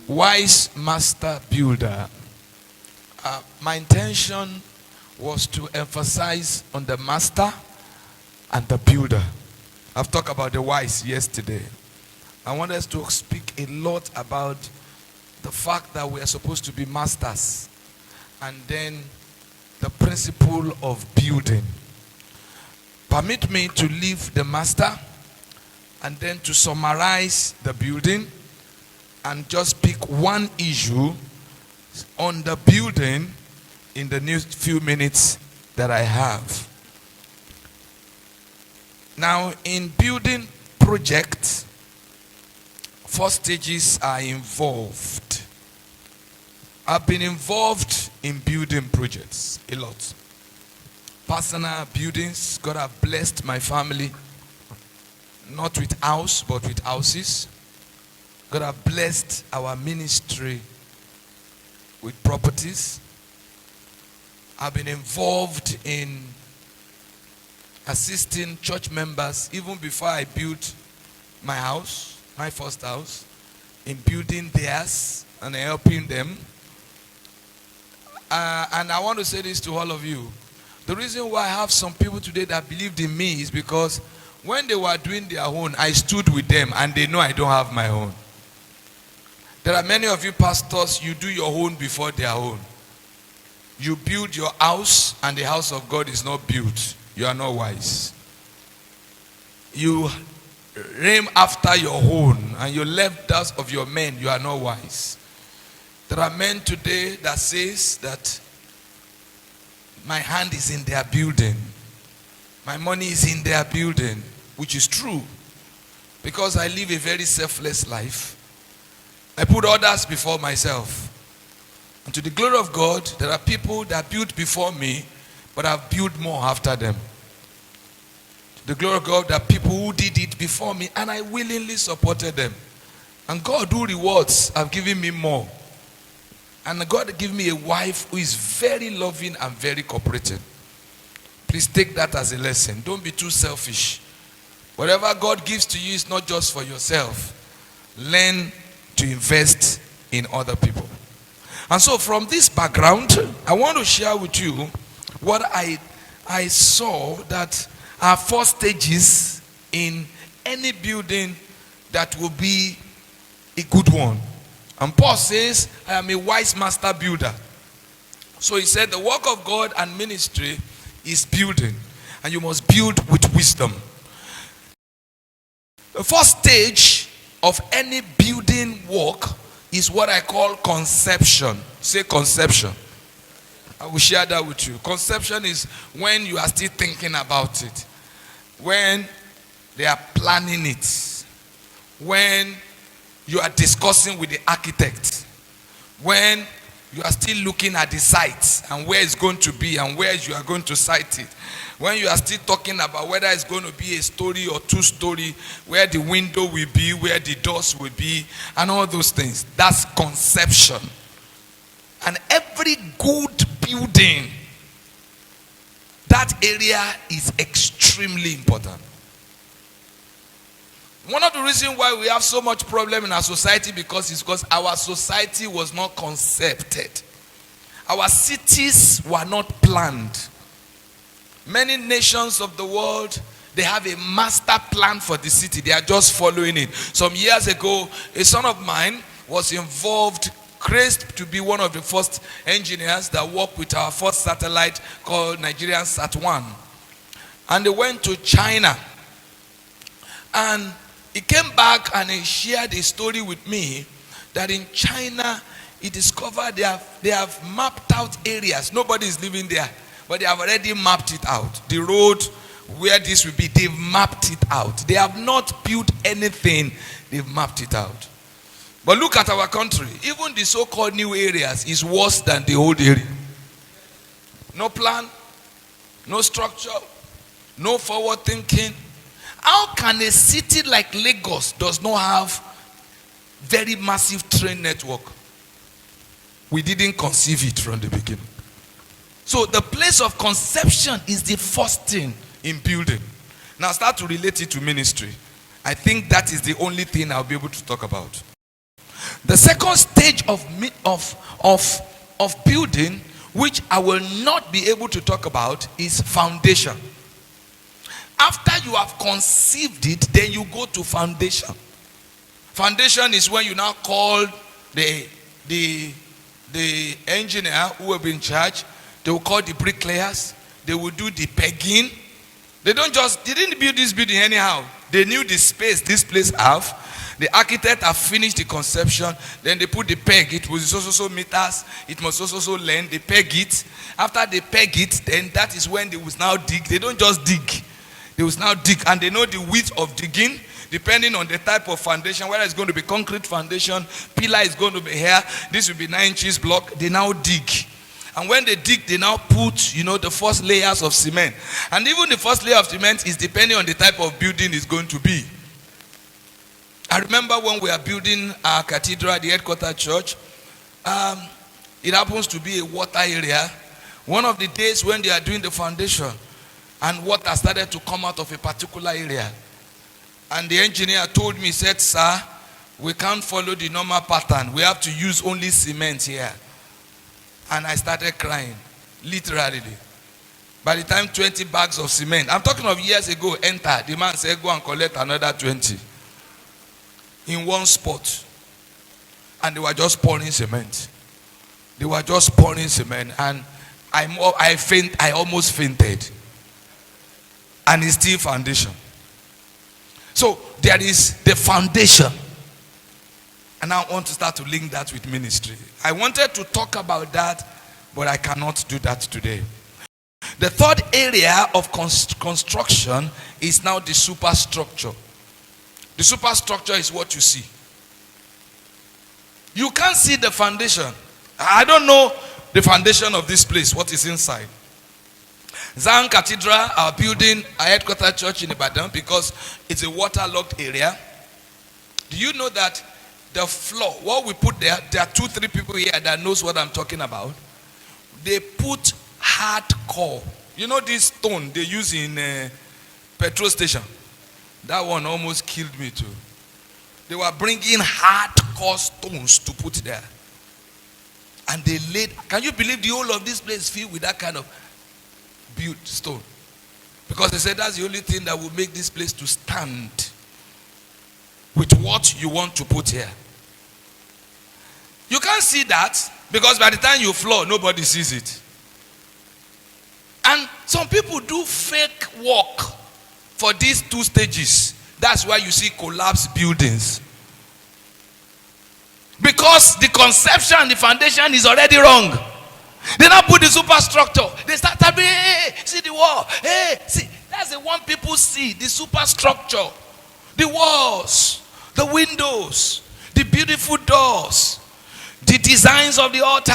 Wise master builder. My intention was to emphasize on the master and the builder. I've talked about the wise yesterday. I want us to speak a lot about the fact that we are supposed to be masters, and then the principle of building. Permit me to leave the master and then to summarize the building and just pick one issue on the building in the next few minutes that I have. Now, in building projects, 4 stages are involved. I've been involved in building projects a lot. Personal buildings. God have blessed my family, not with house, but with houses. God have blessed our ministry with properties. I've been involved in assisting church members even before I built my house, my first house, in building theirs and helping them. And I want to say this to all of you. The reason why I have some people today that believed in me is because when they were doing their own, I stood with them, and they know I don't have my own. There are many of you pastors, you do your own before their own. You build your house and the house of God is not built. You are not wise. You aim after your own and you left those of your men. You are not wise. There are men today that says that my hand is in their building. My money is in their building, which is true. Because I live a very selfless life. I put others before myself. And to the glory of God, there are people that built before me, but I've built more after them. To the glory of God, there are people who did it before me, and I willingly supported them. And God who rewards have given me more. And God gave me a wife who is very loving and very cooperative. Please take that as a lesson. Don't be too selfish. Whatever God gives to you is not just for yourself. Learn to invest in other people. And so from this background, I want to share with you what I saw that are 4 stages in any building that will be a good one. And Paul says, I am a wise master builder. So he said the work of God and ministry is building. And you must build with wisdom. The first stage of any building work is what I call conception. Say conception. I will share that with you. Conception is when you are still thinking about it. When they are planning it. When you are discussing with the architect. When you are still looking at the site and where it's going to be and where you are going to site it. When you are still talking about whether it's going to be a story or 2-story, where the window will be, where the doors will be, and all those things. That's conception. And every good building, that area is extremely important. One of the reasons why we have so much problem in our society it's because our society was not concepted. Our cities were not planned. Many nations of the world, they have a master plan for the city. They are just following it. Some years ago, a son of mine was involved, crazed to be one of the first engineers that worked with our first satellite called Nigerian Sat-1. And they went to China. And he came back and he shared a story with me that in China, he discovered they have mapped out areas. Nobody is living there, but they have already mapped it out. The road where this will be, they've mapped it out. They have not built anything, they've mapped it out. But look at our country. Even the so-called new areas is worse than the old area. No plan, no structure, no forward thinking. How can a city like Lagos does not have very massive train network? We didn't conceive it from the beginning. So the place of conception is the first thing in building. Now start to relate it to ministry. I think that is the only thing I'll be able to talk about. The second stage of building, which I will not be able to talk about, is foundation. After you have conceived it, then you go to foundation. Foundation is when you now call the engineer who will be in charge. They will call the bricklayers. They will do the pegging. They didn't build this building anyhow. They knew the space this place have. The architect have finished the conception. Then they put the peg. It was so meters. It must so length. They peg it. After they peg it, then that is when they will now dig. They don't just dig. They will now dig. And they know the width of digging, depending on the type of foundation, whether it's going to be concrete foundation, pillar is going to be here, this will be 9 inches block. They now dig. And when they dig, they now put, the first layers of cement. And even the first layer of cement is depending on the type of building it's going to be. I remember when we are building our cathedral, the headquarters church, it happens to be a water area. One of the days when they are doing the foundation, and water started to come out of a particular area. And the engineer told me, he said, "Sir, we can't follow the normal pattern. We have to use only cement here." And I started crying, literally. By the time 20 bags of cement, I'm talking of years ago, enter, the man said, "Go and collect another 20. In one spot. And they were just pouring cement. They were just pouring cement. And I almost fainted. And it's still foundation. So there is the foundation. And I want to start to link that with ministry. I wanted to talk about that, but I cannot do that today. The third area of construction is now the superstructure. The superstructure is what you see. You can't see the foundation. I don't know the foundation of this place, what is inside. Zion Cathedral are building a headquarters church in Ibadan because it's a waterlogged area. Do you know that the floor, what we put there are 2-3 people here that knows what I'm talking about. They put hardcore. You know this stone they use in petrol station? That one almost killed me too. They were bringing hardcore stones to put there. And they laid, can you believe the whole of this place filled with that kind of built stone? Because they said that's the only thing that will make this place to stand with what you want to put here. You can't see that because by the time you floor, nobody sees it. And some people do fake work for these 2 stages. That's why you see collapsed buildings. Because the conception and the foundation is already wrong. They now put the superstructure. They start to be, hey, see the wall. Hey, see. That's the one people see, the superstructure. The walls, the windows, the beautiful doors, the designs of the altar,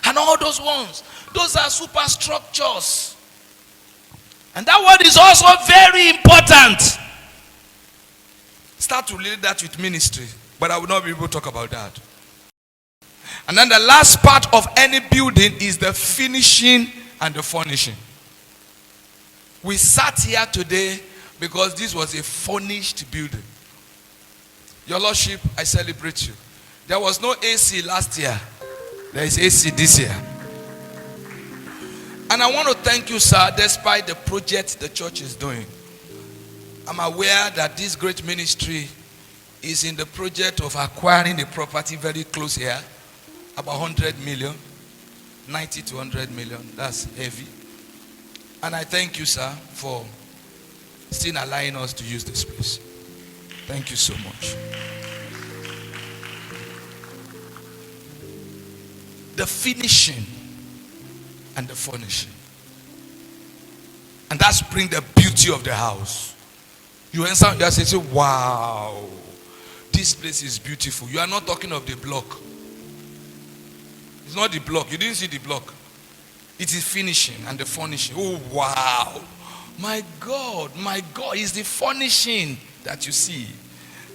and all those ones. Those are superstructures. And that word is also very important. Start to relate that with ministry. But I will not be able to talk about that. And then the last part of any building is the finishing and the furnishing. We sat here today because this was a furnished building. Your Lordship, I celebrate you. There was no AC last year. There is AC this year. And I want to thank you, sir, despite the project the church is doing. I'm aware that this great ministry is in the project of acquiring a property very close here, about 100 million, 90 to 100 million. That's heavy. And I thank you, sir, for still allowing us to use this place. Thank you so much. The finishing and the furnishing. And that's bring the beauty of the house. You enter, you say, wow, this place is beautiful. You are not talking of the block. It's not the block. You didn't see the block. It is finishing and the furnishing. Oh, wow. My God, it's the furnishing that you see.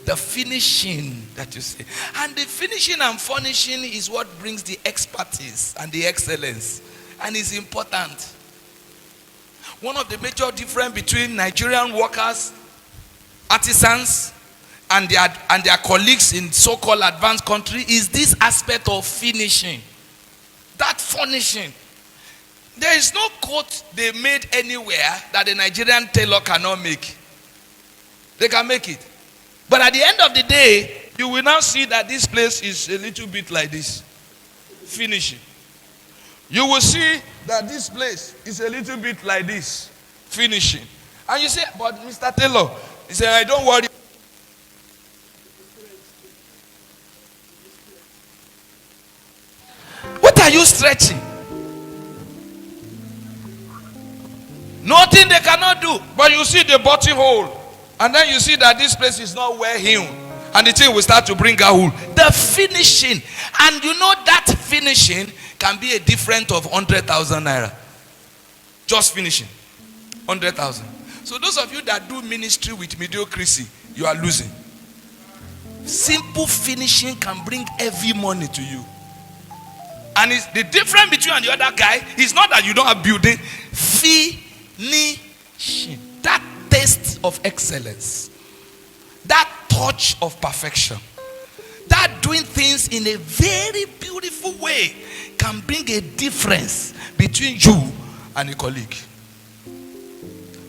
The finishing that you see. And the finishing and furnishing is what brings the expertise and the excellence. And it's important. One of the major difference between Nigerian workers, artisans, and their colleagues in so-called advanced country is this aspect of finishing. That furnishing. There is no coat they made anywhere that the Nigerian tailor cannot make. They can make it. But at the end of the day, you will now see that this place is a little bit like this. Finishing. You will see that this place is a little bit like this. Finishing. And you say, but Mr. Taylor, he said, I don't worry. What are you stretching? Nothing they cannot do. But you see the buttonhole. And then you see that this place is not well hewn. And the thing will start to bring a hole. The finishing. And you know that finishing can be a difference of 100,000 naira. Just finishing. 100,000. So those of you that do ministry with mediocrity, you are losing. Simple finishing can bring heavy money to you. And it's the difference between you and the other guy is not that you don't have building. Finishing. That taste of excellence. That touch of perfection. That doing things in a very beautiful way can bring a difference between you and a colleague.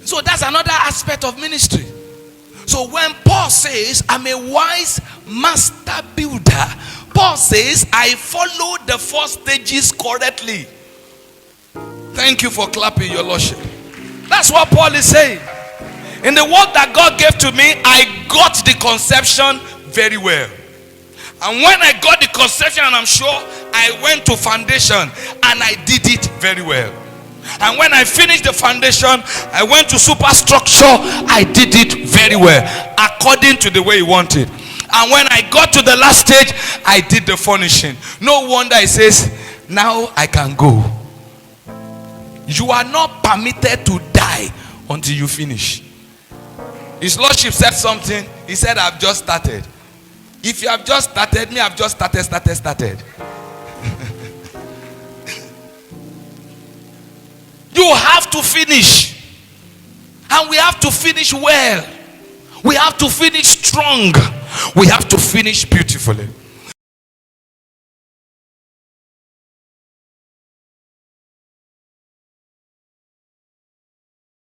So that's another aspect of ministry. So when Paul says, I'm a wise master builder, Paul says, I follow the 4 stages correctly. Thank you for clapping, your lordship. That's what Paul is saying. In the work that God gave to me, I got the conception very well. And when I got the conception, and I'm sure, I went to foundation and I did it very well. And when I finished the foundation, I went to superstructure. I did it very well, according to the way he wanted. And when I got to the last stage, I did the furnishing. No wonder he says, now I can go. You are not permitted to die until you finish. His lordship said something. He said, I've just started. If you have just started, me, I've just started. You have to finish. And we have to finish well. We have to finish strong. We have to finish beautifully.